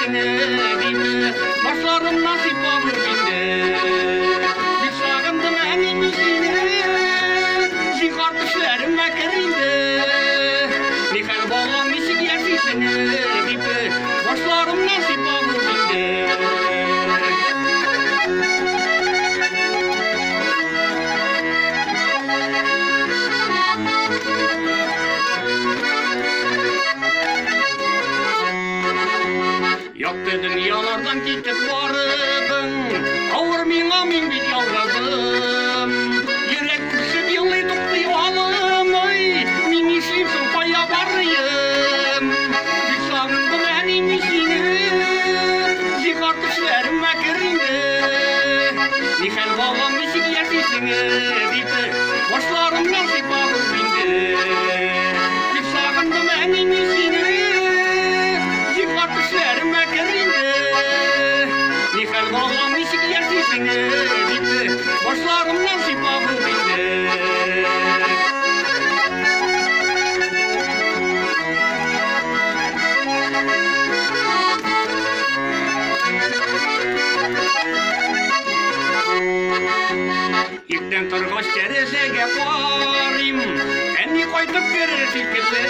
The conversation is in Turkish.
geçişini deyip başlarım nasip olur binde. Bir sağındım emin işini, zin kardeşlerim mekerinde. Nikah bağlam işi geçişini deyip başlarım nasip olur binde. Yaktı dünyalardan gitip vardım, ağır min bir yalvardım. Yürek düşüp yılı tutuyalım, ay, min işimsin paya varayım. Bir sağındım benim işini, zin kardeşlerim mekerinde. Nikah bağlam işi geçişini deyip başlarım nasip olur binde. Bir sağındım benim işini, zin kardeşlerim mekerinde. Nikah bağlam işi geçişini deyip başlarım nasip olur binde. İpten turg'och terezaga borim, endi qaytib kelar shekilli.